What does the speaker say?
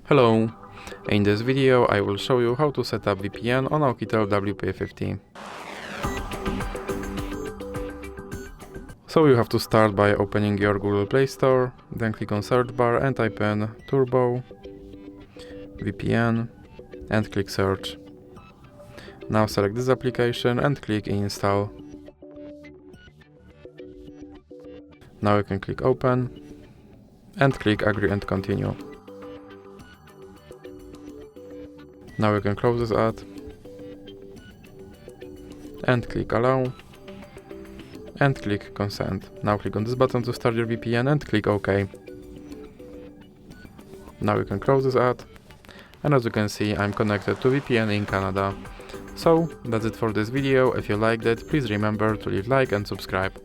Hello! In this video I will show you how to set up VPN on OUKITEL WP50. So you have to start by opening your Google Play Store, then click on search bar and type in Turbo VPN and click search. Now select this application and click install. Now you can click open and click agree and continue. Now you can close this ad and click allow and click consent. Now click on this button to start your VPN and click OK. Now you can close this ad, and as you can see I'm connected to VPN in Canada. So that's it for this video. If you liked it, please remember to leave like and subscribe.